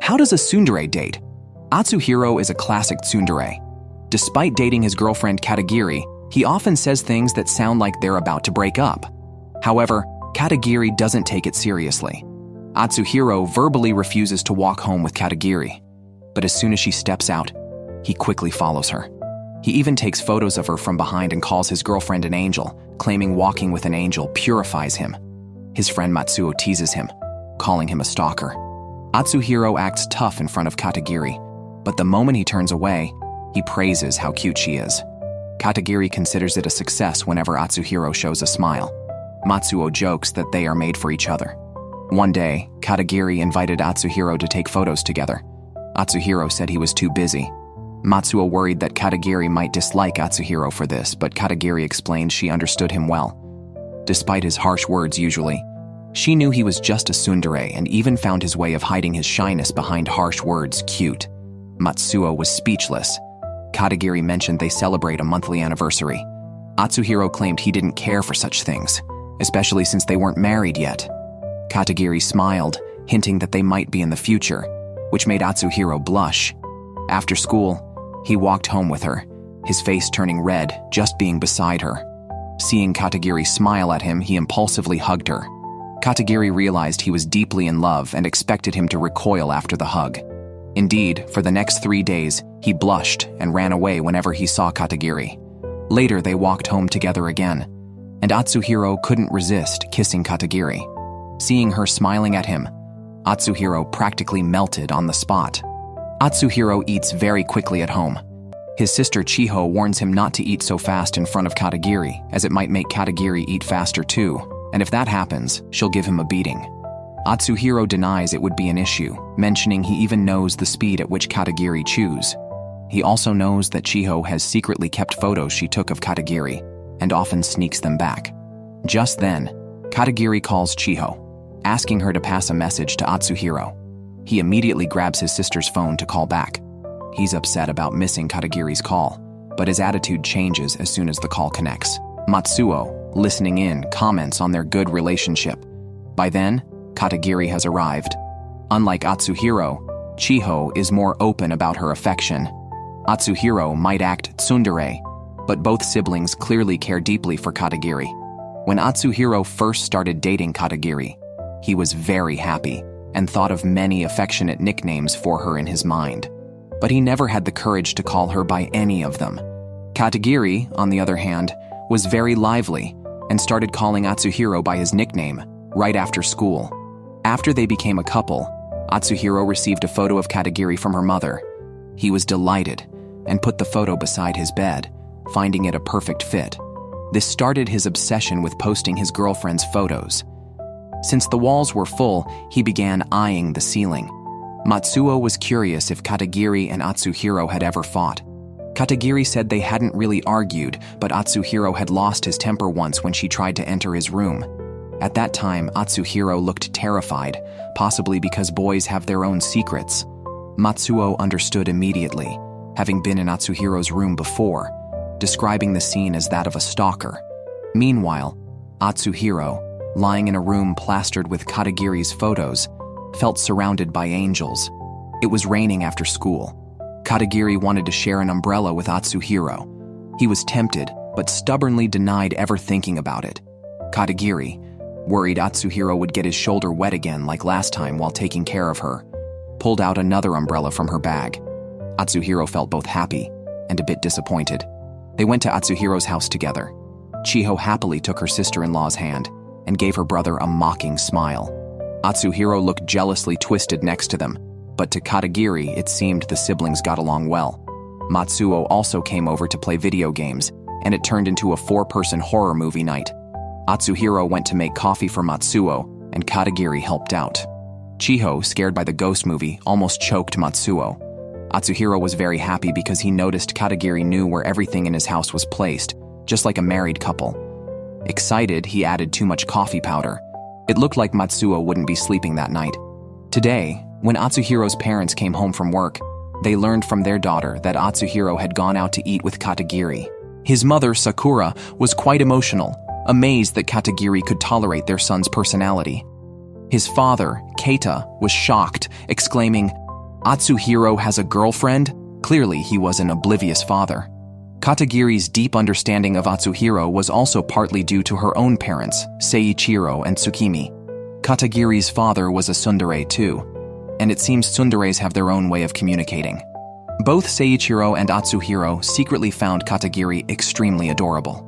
How does a tsundere date? Atsuhiro is a classic tsundere. Despite dating his girlfriend Katagiri, he often says things that sound like they're about to break up. However, Katagiri doesn't take it seriously. Atsuhiro verbally refuses to walk home with Katagiri, but as soon as she steps out, he quickly follows her. He even takes photos of her from behind and calls his girlfriend an angel, claiming walking with an angel purifies him. His friend Matsuo teases him, calling him a stalker. Atsuhiro acts tough in front of Katagiri, but the moment he turns away, he praises how cute she is. Katagiri considers it a success whenever Atsuhiro shows a smile. Matsuo jokes that they are made for each other. One day, Katagiri invited Atsuhiro to take photos together. Atsuhiro said he was too busy. Matsuo worried that Katagiri might dislike Atsuhiro for this, but Katagiri explained she understood him well. Despite his harsh words usually, she knew he was just a tsundere and even found his way of hiding his shyness behind harsh words cute. Matsuo was speechless. Katagiri mentioned they celebrate a monthly anniversary. Atsuhiro claimed he didn't care for such things, especially since they weren't married yet. Katagiri smiled, hinting that they might be in the future, which made Atsuhiro blush. After school, he walked home with her, his face turning red just being beside her. Seeing Katagiri smile at him, he impulsively hugged her. Katagiri realized he was deeply in love and expected him to recoil after the hug. Indeed, for the next 3 days, he blushed and ran away whenever he saw Katagiri. Later, they walked home together again, and Atsuhiro couldn't resist kissing Katagiri. Seeing her smiling at him, Atsuhiro practically melted on the spot. Atsuhiro eats very quickly at home. His sister Chiho warns him not to eat so fast in front of Katagiri, as it might make Katagiri eat faster too, and if that happens, she'll give him a beating. Atsuhiro denies it would be an issue, mentioning he even knows the speed at which Katagiri chews. He also knows that Chiho has secretly kept photos she took of Katagiri, and often sneaks them back. Just then, Katagiri calls Chiho, asking her to pass a message to Atsuhiro. He immediately grabs his sister's phone to call back. He's upset about missing Katagiri's call, but his attitude changes as soon as the call connects. Matsuo, listening in, comments on their good relationship. By then, Katagiri has arrived. Unlike Atsuhiro, Chiho is more open about her affection. Atsuhiro might act tsundere, but both siblings clearly care deeply for Katagiri. When Atsuhiro first started dating Katagiri, he was very happy and thought of many affectionate nicknames for her in his mind, but he never had the courage to call her by any of them. Katagiri, on the other hand, was very lively and started calling Atsuhiro by his nickname right after school. After they became a couple, Atsuhiro received a photo of Katagiri from her mother. He was delighted and put the photo beside his bed, finding it a perfect fit. This started his obsession with posting his girlfriend's photos. Since the walls were full, he began eyeing the ceiling. Matsuo was curious if Katagiri and Atsuhiro had ever fought. Katagiri said they hadn't really argued, but Atsuhiro had lost his temper once when she tried to enter his room. At that time, Atsuhiro looked terrified, possibly because boys have their own secrets. Matsuo understood immediately, having been in Atsuhiro's room before, describing the scene as that of a stalker. Meanwhile, Atsuhiro, lying in a room plastered with Katagiri's photos, felt surrounded by angels. It was raining after school. Katagiri wanted to share an umbrella with Atsuhiro. He was tempted, but stubbornly denied ever thinking about it. Katagiri, worried Atsuhiro would get his shoulder wet again like last time while taking care of her, pulled out another umbrella from her bag. Atsuhiro felt both happy and a bit disappointed. They went to Atsuhiro's house together. Chiho happily took her sister-in-law's hand and gave her brother a mocking smile. Atsuhiro looked jealously twisted next to them, but to Katagiri it seemed the siblings got along well. Matsuo also came over to play video games, and it turned into a 4-person horror movie night. Atsuhiro went to make coffee for Matsuo, and Katagiri helped out. Chiho, scared by the ghost movie, almost choked Matsuo. Atsuhiro was very happy because he noticed Katagiri knew where everything in his house was placed, just like a married couple. Excited, he added too much coffee powder. It looked like Matsuo wouldn't be sleeping that night. Today, when Atsuhiro's parents came home from work, they learned from their daughter that Atsuhiro had gone out to eat with Katagiri. His mother, Sakura, was quite emotional, amazed that Katagiri could tolerate their son's personality. His father, Keita, was shocked, exclaiming, Atsuhiro has a girlfriend? Clearly, he was an oblivious father. Katagiri's deep understanding of Atsuhiro was also partly due to her own parents, Seiichiro and Tsukimi. Katagiri's father was a tsundere too, and it seems tsunderes have their own way of communicating. Both Seiichiro and Atsuhiro secretly found Katagiri extremely adorable.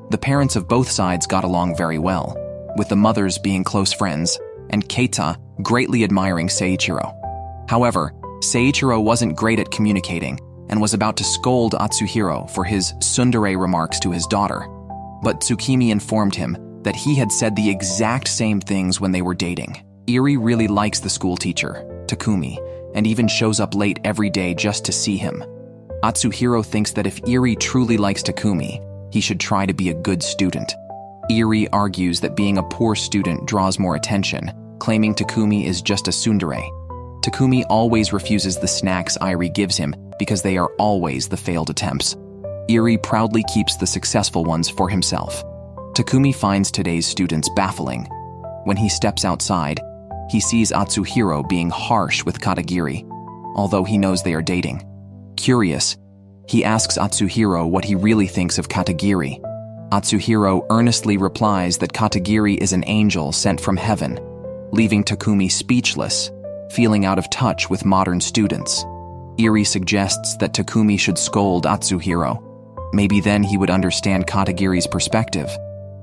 The parents of both sides got along very well, with the mothers being close friends, and Keita greatly admiring Seiichiro. However, Seiichiro wasn't great at communicating and was about to scold Atsuhiro for his tsundere remarks to his daughter. But Tsukimi informed him that he had said the exact same things when they were dating. Iri really likes the school teacher, Takumi, and even shows up late every day just to see him. Atsuhiro thinks that if Iri truly likes Takumi, he should try to be a good student. Iri argues that being a poor student draws more attention, claiming Takumi is just a tsundere. Takumi always refuses the snacks Iri gives him because they are always the failed attempts. Iri proudly keeps the successful ones for himself. Takumi finds today's students baffling. When he steps outside, he sees Atsuhiro being harsh with Katagiri, although he knows they are dating. Curious, he asks Atsuhiro what he really thinks of Katagiri. Atsuhiro earnestly replies that Katagiri is an angel sent from heaven, leaving Takumi speechless, feeling out of touch with modern students. Iri suggests that Takumi should scold Atsuhiro. Maybe then he would understand Katagiri's perspective.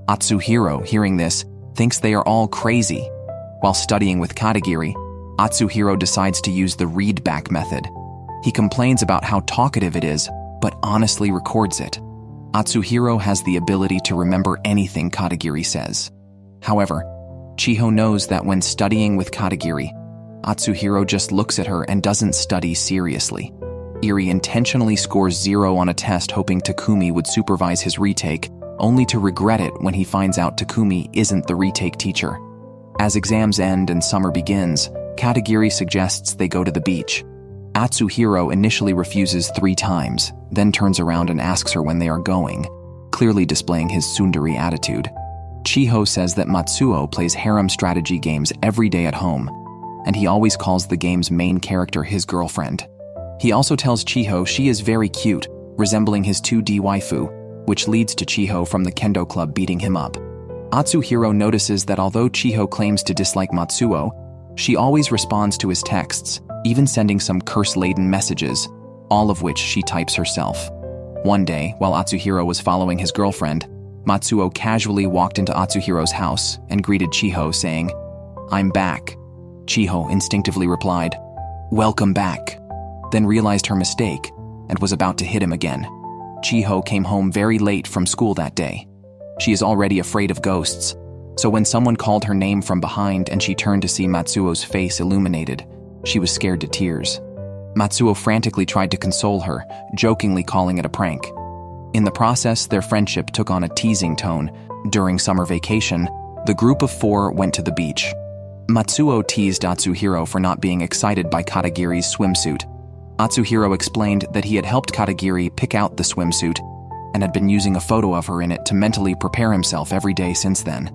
Atsuhiro, hearing this, thinks they are all crazy. While studying with Katagiri, Atsuhiro decides to use the read-back method. He complains about how talkative it is, but honestly records it. Atsuhiro has the ability to remember anything Katagiri says. However, Chiho knows that when studying with Katagiri, Atsuhiro just looks at her and doesn't study seriously. Iri intentionally scores 0 on a test hoping Takumi would supervise his retake, only to regret it when he finds out Takumi isn't the retake teacher. As exams end and summer begins, Katagiri suggests they go to the beach. Atsuhiro initially refuses 3 times, then turns around and asks her when they are going, clearly displaying his tsundere attitude. Chiho says that Matsuo plays harem strategy games every day at home, and he always calls the game's main character his girlfriend. He also tells Chiho she is very cute, resembling his 2D waifu, which leads to Chiho from the kendo club beating him up. Atsuhiro notices that although Chiho claims to dislike Matsuo, she always responds to his texts, even sending some curse-laden messages, all of which she types herself. One day, while Atsuhiro was following his girlfriend, Matsuo casually walked into Atsuhiro's house and greeted Chiho, saying, "I'm back." Chiho instinctively replied, "Welcome back," then realized her mistake and was about to hit him again. Chiho came home very late from school that day. She is already afraid of ghosts, so when someone called her name from behind and she turned to see Matsuo's face illuminated, she was scared to tears. Matsuo frantically tried to console her, jokingly calling it a prank. In the process, their friendship took on a teasing tone. During summer vacation, the group of 4 went to the beach. Matsuo teased Atsuhiro for not being excited by Katagiri's swimsuit. Atsuhiro explained that he had helped Katagiri pick out the swimsuit and had been using a photo of her in it to mentally prepare himself every day since then.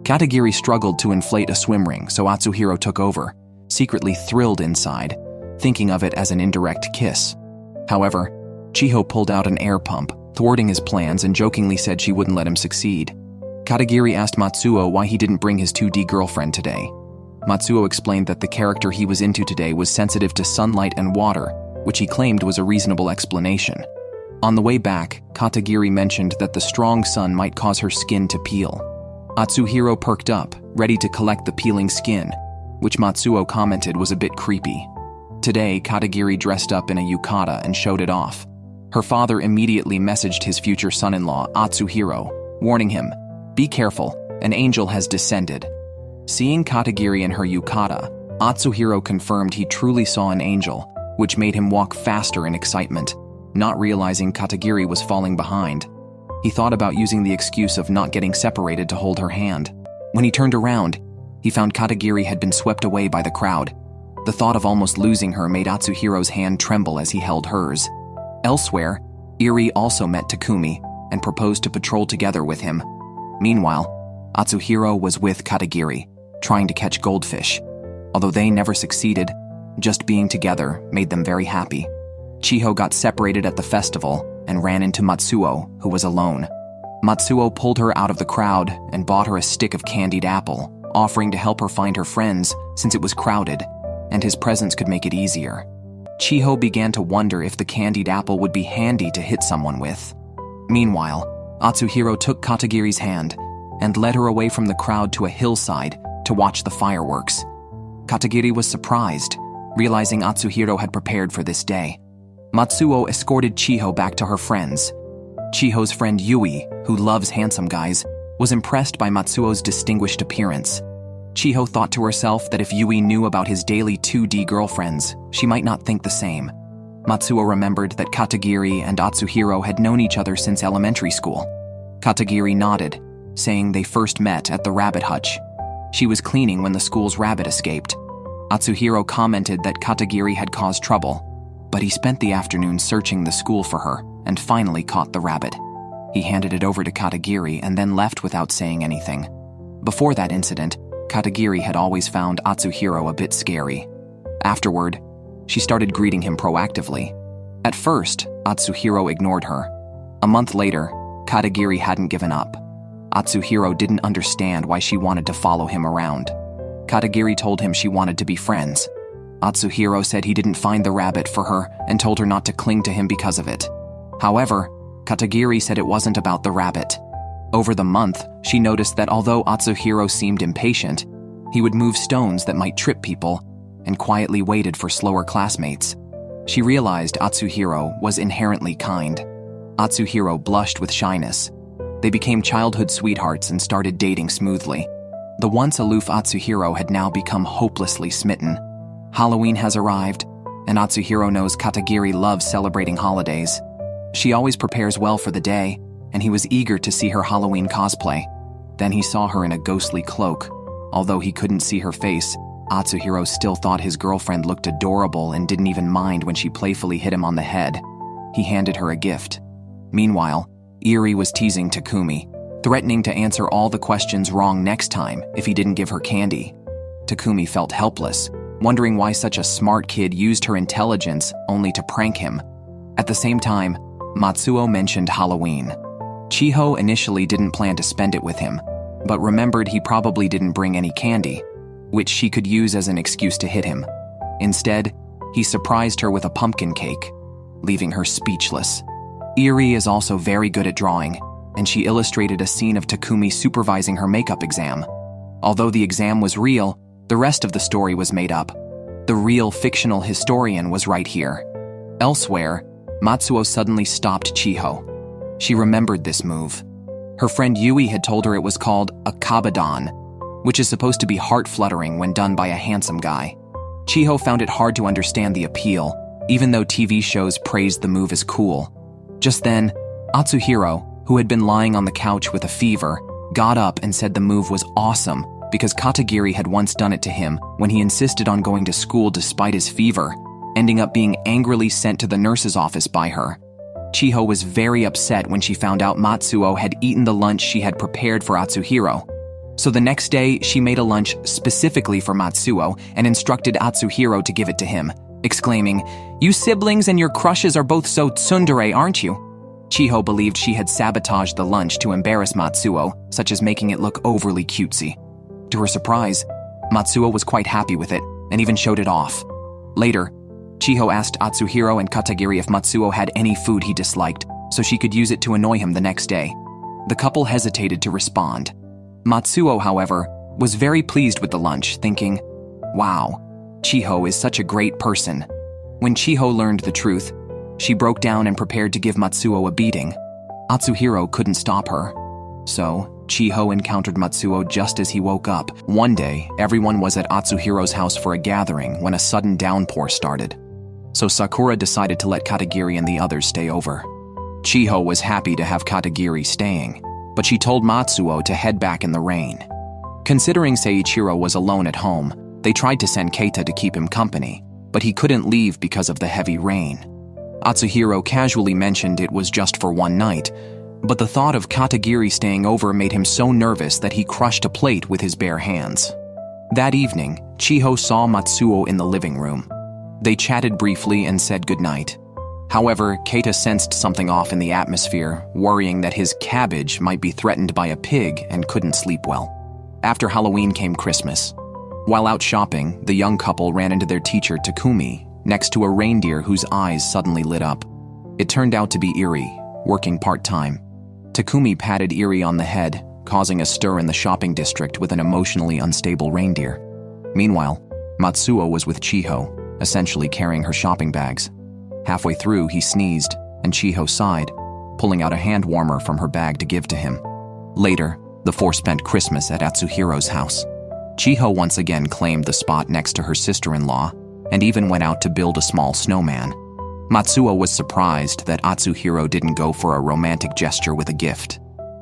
Katagiri struggled to inflate a swim ring, so Atsuhiro took over, secretly thrilled inside, thinking of it as an indirect kiss. However, Chiho pulled out an air pump, thwarting his plans, and jokingly said she wouldn't let him succeed. Katagiri asked Matsuo why he didn't bring his 2D girlfriend today. Matsuo explained that the character he was into today was sensitive to sunlight and water, which he claimed was a reasonable explanation. On the way back, Katagiri mentioned that the strong sun might cause her skin to peel. Atsuhiro perked up, ready to collect the peeling skin, which Matsuo commented was a bit creepy. Today, Katagiri dressed up in a yukata and showed it off. Her father immediately messaged his future son-in-law, Atsuhiro, warning him, "Be careful, an angel has descended." Seeing Katagiri in her yukata, Atsuhiro confirmed he truly saw an angel, which made him walk faster in excitement, not realizing Katagiri was falling behind. He thought about using the excuse of not getting separated to hold her hand. When he turned around, he found Katagiri had been swept away by the crowd. The thought of almost losing her made Atsuhiro's hand tremble as he held hers. Elsewhere, Iri also met Takumi and proposed to patrol together with him. Meanwhile, Atsuhiro was with Katagiri, trying to catch goldfish. Although they never succeeded, Just being together made them very happy. Chiho got separated at the festival and ran into Matsuo, who was alone. Matsuo pulled her out of the crowd and bought her a stick of candied apple, offering to help her find her friends since it was crowded, and his presence could make it easier. Chiho began to wonder if the candied apple would be handy to hit someone with. Meanwhile, Atsuhiro took Katagiri's hand and led her away from the crowd to a hillside to watch the fireworks. Katagiri was surprised, realizing Atsuhiro had prepared for this day. Matsuo escorted Chiho back to her friends. Chiho's friend Yui, who loves handsome guys, was impressed by Matsuo's distinguished appearance. Chiho thought to herself that if Yui knew about his daily 2D girlfriends, she might not think the same. Matsuo remembered that Katagiri and Atsuhiro had known each other since elementary school. Katagiri nodded, saying they first met at the rabbit hutch. She was cleaning when the school's rabbit escaped. Atsuhiro commented that Katagiri had caused trouble, but he spent the afternoon searching the school for her and finally caught the rabbit. He handed it over to Katagiri and then left without saying anything. Before that incident, Katagiri had always found Atsuhiro a bit scary. Afterward, she started greeting him proactively. At first, Atsuhiro ignored her. A month later, Katagiri hadn't given up. Atsuhiro didn't understand why she wanted to follow him around. Katagiri told him she wanted to be friends. Atsuhiro said he didn't find the rabbit for her and told her not to cling to him because of it. However, Katagiri said it wasn't about the rabbit. Over the month, she noticed that although Atsuhiro seemed impatient, he would move stones that might trip people and quietly waited for slower classmates. She realized Atsuhiro was inherently kind. Atsuhiro blushed with shyness. They became childhood sweethearts and started dating smoothly. The once aloof Atsuhiro had now become hopelessly smitten. Halloween has arrived, and Atsuhiro knows Katagiri loves celebrating holidays. She always prepares well for the day, and he was eager to see her Halloween cosplay. Then he saw her in a ghostly cloak. Although he couldn't see her face, Atsuhiro still thought his girlfriend looked adorable and didn't even mind when she playfully hit him on the head. He handed her a gift. Meanwhile, Eri was teasing Takumi, threatening to answer all the questions wrong next time if he didn't give her candy. Takumi felt helpless, wondering why such a smart kid used her intelligence only to prank him. At the same time, Matsuo mentioned Halloween. Chiho initially didn't plan to spend it with him, but remembered he probably didn't bring any candy, which she could use as an excuse to hit him. Instead, he surprised her with a pumpkin cake, leaving her speechless. Eri is also very good at drawing, and she illustrated a scene of Takumi supervising her makeup exam. Although the exam was real, the rest of the story was made up. The real fictional historian was right here. Elsewhere, Matsuo suddenly stopped Chiho. She remembered this move. Her friend Yui had told her it was called a kabadon, which is supposed to be heart-fluttering when done by a handsome guy. Chiho found it hard to understand the appeal, even though TV shows praised the move as cool. Just then, Atsuhiro, who had been lying on the couch with a fever, got up and said the move was awesome because Katagiri had once done it to him when he insisted on going to school despite his fever, ending up being angrily sent to the nurse's office by her. Chiho was very upset when she found out Matsuo had eaten the lunch she had prepared for Atsuhiro. So the next day, she made a lunch specifically for Matsuo and instructed Atsuhiro to give it to him, exclaiming, "You siblings and your crushes are both so tsundere, aren't you?" Chiho believed she had sabotaged the lunch to embarrass Matsuo, such as making it look overly cutesy. To her surprise, Matsuo was quite happy with it and even showed it off. Later, Chiho asked Atsuhiro and Katagiri if Matsuo had any food he disliked, so she could use it to annoy him the next day. The couple hesitated to respond. Matsuo, however, was very pleased with the lunch, thinking, "Wow, Chiho is such a great person." When Chiho learned the truth, she broke down and prepared to give Matsuo a beating. Atsuhiro couldn't stop her. So, Chiho encountered Matsuo just as he woke up. One day, everyone was at Atsuhiro's house for a gathering when a sudden downpour started. So Sakura decided to let Katagiri and the others stay over. Chiho was happy to have Katagiri staying, but she told Matsuo to head back in the rain. Considering Seiichiro was alone at home, they tried to send Keita to keep him company, but he couldn't leave because of the heavy rain. Atsuhiro casually mentioned it was just for one night, but the thought of Katagiri staying over made him so nervous that he crushed a plate with his bare hands. That evening, Chiho saw Matsuo in the living room, They chatted briefly and said goodnight. However, Keita sensed something off in the atmosphere, worrying that his cabbage might be threatened by a pig and couldn't sleep well. After Halloween came Christmas. While out shopping, the young couple ran into their teacher, Takumi, next to a reindeer whose eyes suddenly lit up. It turned out to be Iri, working part-time. Takumi patted Iri on the head, causing a stir in the shopping district with an emotionally unstable reindeer. Meanwhile, Matsuo was with Chiho, essentially carrying her shopping bags. Halfway through, he sneezed, and Chiho sighed, pulling out a hand warmer from her bag to give to him. Later, the four spent Christmas at Atsuhiro's house. Chiho once again claimed the spot next to her sister-in-law, and even went out to build a small snowman. Matsuo was surprised that Atsuhiro didn't go for a romantic gesture with a gift.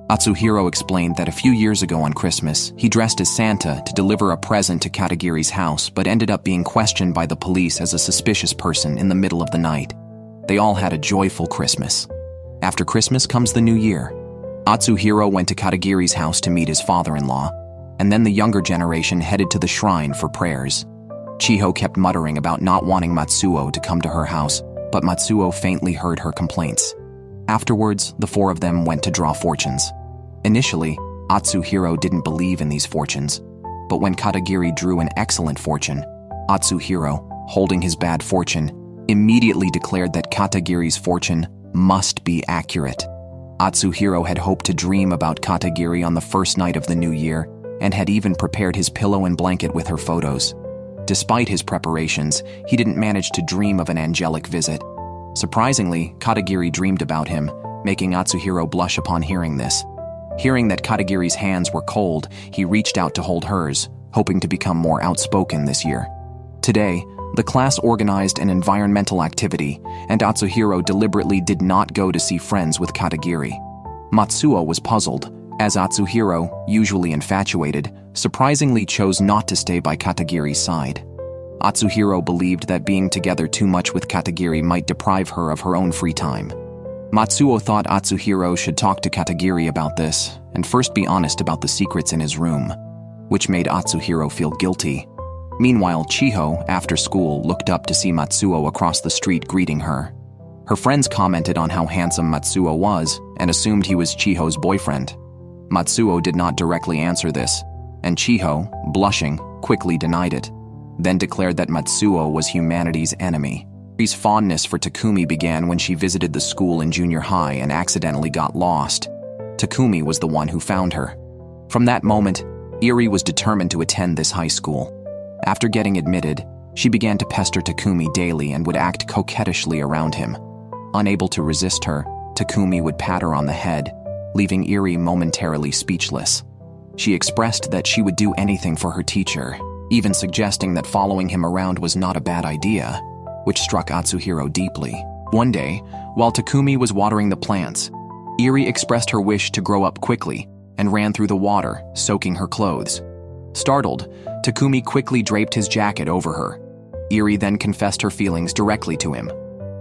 Atsuhiro explained that a few years ago on Christmas, he dressed as Santa to deliver a present to Katagiri's house but ended up being questioned by the police as a suspicious person in the middle of the night. They all had a joyful Christmas. After Christmas comes the new year. Atsuhiro went to Katagiri's house to meet his father-in-law, and then the younger generation headed to the shrine for prayers. Chiho kept muttering about not wanting Matsuo to come to her house, but Matsuo faintly heard her complaints. Afterwards, the four of them went to draw fortunes. Initially, Atsuhiro didn't believe in these fortunes, but when Katagiri drew an excellent fortune, Atsuhiro, holding his bad fortune, immediately declared that Katagiri's fortune must be accurate. Atsuhiro had hoped to dream about Katagiri on the first night of the new year, and had even prepared his pillow and blanket with her photos. Despite his preparations, he didn't manage to dream of an angelic visit. Surprisingly, Katagiri dreamed about him, making Atsuhiro blush upon hearing this. Hearing that Katagiri's hands were cold, he reached out to hold hers, hoping to become more outspoken this year. Today, the class organized an environmental activity, and Atsuhiro deliberately did not go to see friends with Katagiri. Matsuo was puzzled, as Atsuhiro, usually infatuated, surprisingly chose not to stay by Katagiri's side. Atsuhiro believed that being together too much with Katagiri might deprive her of her own free time. Matsuo thought Atsuhiro should talk to Katagiri about this, and first be honest about the secrets in his room, which made Atsuhiro feel guilty. Meanwhile, Chiho, after school, looked up to see Matsuo across the street greeting her. Her friends commented on how handsome Matsuo was, and assumed he was Chiho's boyfriend. Matsuo did not directly answer this, and Chiho, blushing, quickly denied it, then declared that Matsuo was humanity's enemy. Iri's fondness for Takumi began when she visited the school in junior high and accidentally got lost. Takumi was the one who found her. From that moment, Iri was determined to attend this high school. After getting admitted, she began to pester Takumi daily and would act coquettishly around him. Unable to resist her, Takumi would pat her on the head, leaving Iri momentarily speechless. She expressed that she would do anything for her teacher, even suggesting that following him around was not a bad idea, which struck Atsuhiro deeply. One day, while Takumi was watering the plants, Iri expressed her wish to grow up quickly and ran through the water, soaking her clothes. Startled, Takumi quickly draped his jacket over her. Iri then confessed her feelings directly to him.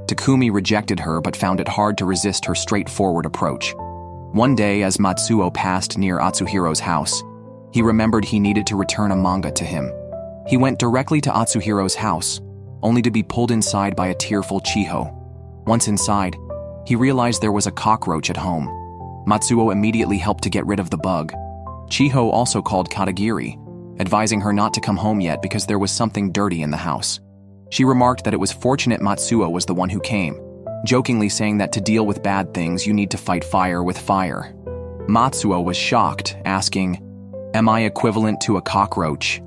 Takumi rejected her but found it hard to resist her straightforward approach. One day, as Matsuo passed near Atsuhiro's house, he remembered he needed to return a manga to him. He went directly to Atsuhiro's house, only to be pulled inside by a tearful Chiho. Once inside, he realized there was a cockroach at home. Matsuo immediately helped to get rid of the bug. Chiho also called Katagiri, advising her not to come home yet because there was something dirty in the house. She remarked that it was fortunate Matsuo was the one who came, jokingly saying that to deal with bad things you need to fight fire with fire. Matsuo was shocked, asking, "Am I equivalent to a cockroach?"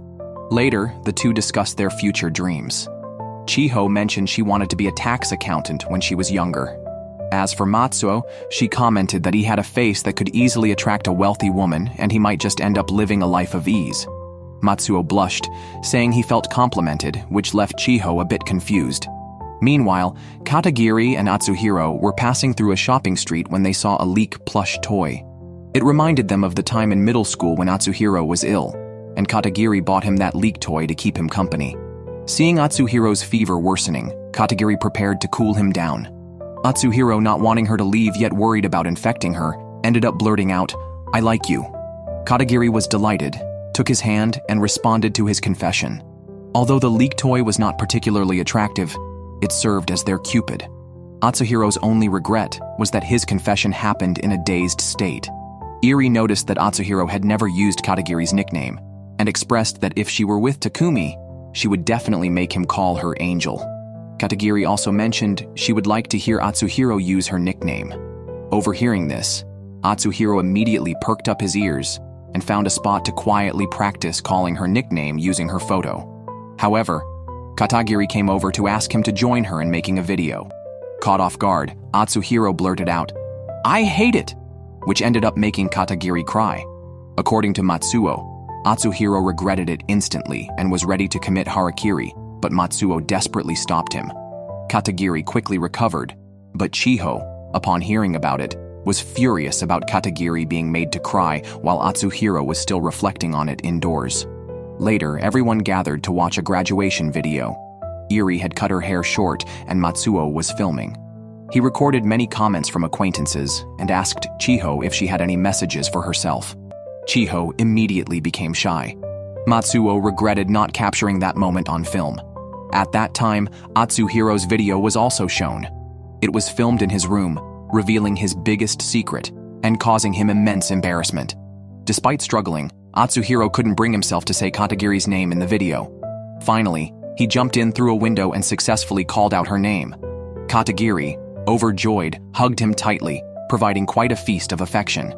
Later, the two discussed their future dreams. Chiho mentioned she wanted to be a tax accountant when she was younger. As for Matsuo, she commented that he had a face that could easily attract a wealthy woman and he might just end up living a life of ease. Matsuo blushed, saying he felt complimented, which left Chiho a bit confused. Meanwhile, Katagiri and Atsuhiro were passing through a shopping street when they saw a Leek plush toy. It reminded them of the time in middle school when Atsuhiro was ill, and Katagiri bought him that Leek toy to keep him company. Seeing Atsuhiro's fever worsening, Katagiri prepared to cool him down. Atsuhiro, not wanting her to leave yet worried about infecting her, ended up blurting out, "I like you." Katagiri was delighted, took his hand, and responded to his confession. Although the leak toy was not particularly attractive, it served as their cupid. Atsuhiro's only regret was that his confession happened in a dazed state. Iri noticed that Atsuhiro had never used Katagiri's nickname and expressed that if she were with Takumi, she would definitely make him call her Angel. Katagiri also mentioned she would like to hear Atsuhiro use her nickname. Overhearing this, Atsuhiro immediately perked up his ears and found a spot to quietly practice calling her nickname using her photo. However, Katagiri came over to ask him to join her in making a video. Caught off guard, Atsuhiro blurted out, "I hate it!" which ended up making Katagiri cry. According to Matsuo, Atsuhiro regretted it instantly and was ready to commit harakiri, but Matsuo desperately stopped him. Katagiri quickly recovered, but Chiho, upon hearing about it, was furious about Katagiri being made to cry while Atsuhiro was still reflecting on it indoors. Later, everyone gathered to watch a graduation video. Iri had cut her hair short and Matsuo was filming. He recorded many comments from acquaintances and asked Chiho if she had any messages for herself. Chiho immediately became shy. Matsuo regretted not capturing that moment on film. At that time, Atsuhiro's video was also shown. It was filmed in his room, revealing his biggest secret and causing him immense embarrassment. Despite struggling, Atsuhiro couldn't bring himself to say Katagiri's name in the video. Finally, he jumped in through a window and successfully called out her name. Katagiri, overjoyed, hugged him tightly, providing quite a feast of affection.